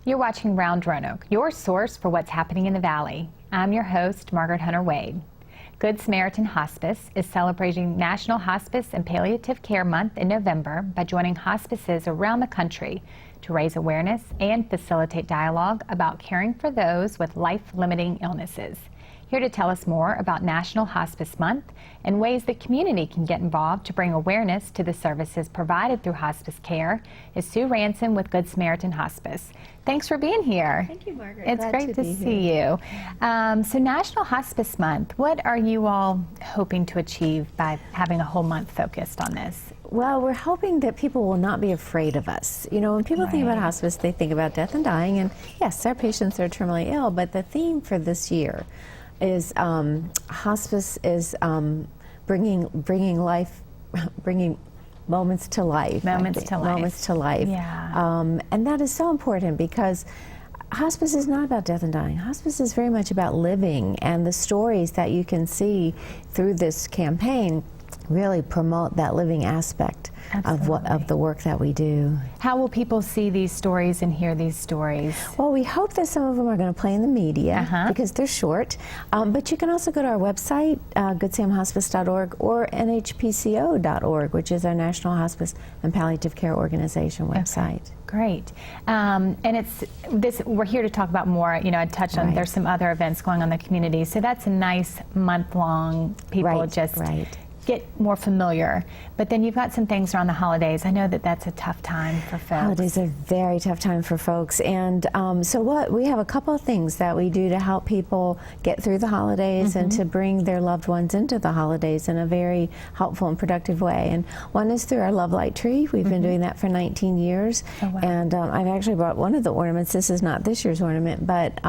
You're watching Round Roanoke, your source for what's happening in the Valley. I'm your host, Margaret-Hunter Wade. Good Samaritan Hospice is celebrating National Hospice and Palliative Care Month in November by joining hospices around the country to raise awareness and facilitate dialogue about caring for those with life-limiting illnesses. Here to tell us more about National Hospice Month and ways the community can get involved to bring awareness to the services provided through hospice care is Sue Ranson with Good Samaritan Hospice. Thanks for being here. Thank you, Margaret. It's great to see you. So National Hospice Month, what are you all hoping to achieve by having a whole month focused on this? Well, we're hoping that people will not be afraid of us. You know, when people think about hospice, they think about death and dying, and yes, our patients are terminally ill, but the theme for this year is hospice is bringing life, bringing moments to life. Moments to life. Moments to life. Yeah. And that is so important because hospice is not about death and dying. Hospice is very much about living, and the stories that you can see through this campaign really promote that living aspect of the work that we do. How will people see these stories and hear these stories? Well, we hope that some of them are going to play in the media because they're short. But you can also go to our website, goodsamhospice.org, or nhpco.org, which is our National Hospice and Palliative Care Organization website. Okay. Great. And it's this. We're here to talk about more. You know, I touched on there's some other events going on in the community, so that's a nice month-long. People just get more familiar. But then you've got some things around the holidays. I know that that's a tough time for folks. Holidays are a very tough time for folks. And so we have a couple of things that we do to help people get through the holidays and to bring their loved ones into the holidays in a very helpful and productive way. And one is through our Love Light Tree. We've been doing that for 19 years. Oh, wow. And I've actually brought one of the ornaments. This is not this year's ornament, but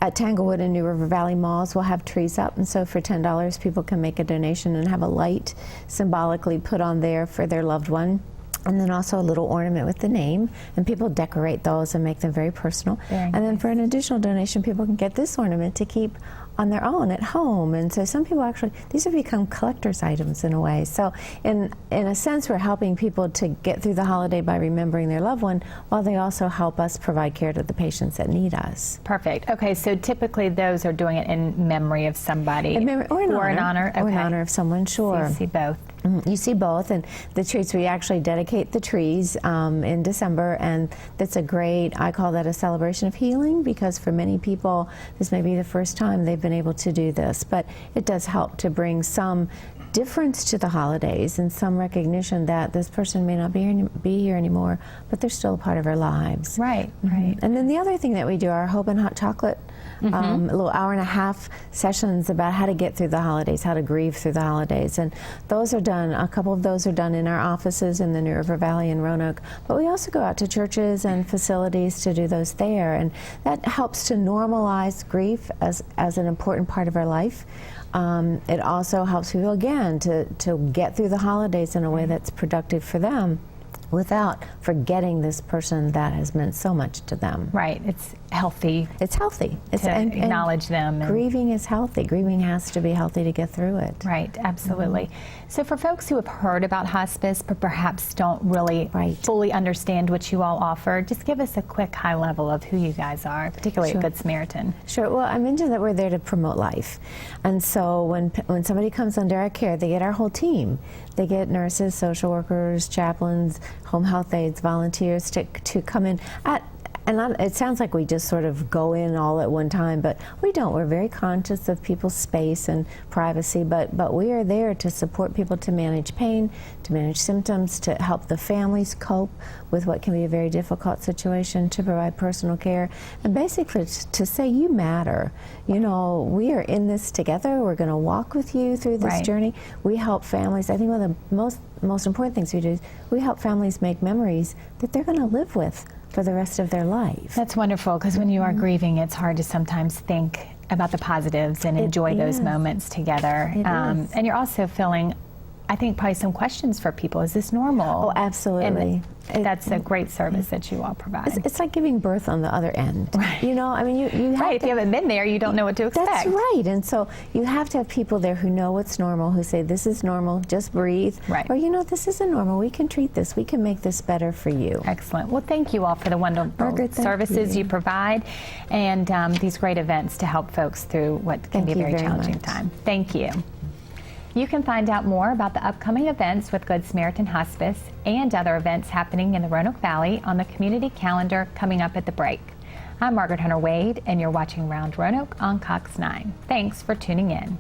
at Tanglewood and New River Valley Malls, we'll have trees up. And so for $10, people can make a donation and have a light symbolically put on there for their loved one, and then also a little ornament with the name, and people decorate those and make them very personal. And then for an additional donation, people can get this ornament to keep on their own at home. And so some people actually, these have become collector's items in a way. So in a sense, we're helping people to get through the holiday by remembering their loved one, while they also help us provide care to the patients that need us. Perfect. Okay, so typically those are doing it in memory of somebody. Or in honor. Okay. Or in honor of someone, sure. So you see both. You see both, and the trees, we actually dedicate the trees in December, and that's a great, I call that a celebration of healing, because for many people this may be the first time they've been able to do this, but it does help to bring some difference to the holidays and some recognition that this person may not be here anymore, but they're still a part of our lives. Right, right. And then the other thing that we do are Hope and Hot Chocolate, a little hour-and-a-half sessions about how to get through the holidays, how to grieve through the holidays. And those are done, a couple of those are done in our offices in the New River Valley and Roanoke, but we also go out to churches and facilities to do those there. And that helps to normalize grief as an important part of our life. It also helps people, again, to get through the holidays in a way that's productive for them, without forgetting this person that has meant so much to them. Right. It's healthy. It's healthy. And acknowledge them. Grieving is healthy. Grieving has to be healthy to get through it. Right. Absolutely. So for folks who have heard about hospice but perhaps don't really fully understand what you all offer, just give us a quick high level of who you guys are, particularly at Good Samaritan. Sure. Well, I mentioned that we're there to promote life. And so when somebody comes under our care, they get our whole team. They get nurses, social workers, chaplains, home health aides, volunteers to come in and it sounds like we just sort of go in all at one time, but we don't. We're very conscious of people's space and privacy, but we are there to support people to manage pain, to manage symptoms, to help the families cope with what can be a very difficult situation, to provide personal care, and basically to say you matter. You know, we are in this together. We're going to walk with you through this journey. We help families. I think one of the most important things we do is we help families make memories that they're going to live with for the rest of their life. That's wonderful, because when you are grieving, it's hard to sometimes think about the positives and enjoy those moments together. And you're also filling I think probably some questions for people. Is this normal? Oh, absolutely. And that's a great service that you all provide. It's like giving birth on the other end. Right. You know, I mean, you have Right, if to, you haven't been there, you don't know what to expect. That's right, and so you have to have people there who know what's normal, who say, this is normal, just breathe. Right. Or, you know, this isn't normal, we can treat this, we can make this better for you. Excellent. Well, thank you all for the wonderful Margaret, thank services you. you provide and these great events to help folks through what can Thank be a you very very challenging much. time. Thank you. You can find out more about the upcoming events with Good Samaritan Hospice and other events happening in the Roanoke Valley on the community calendar coming up at the break. I'm Margaret-Hunter Wade, and you're watching Round Roanoke on Cox 9. Thanks for tuning in.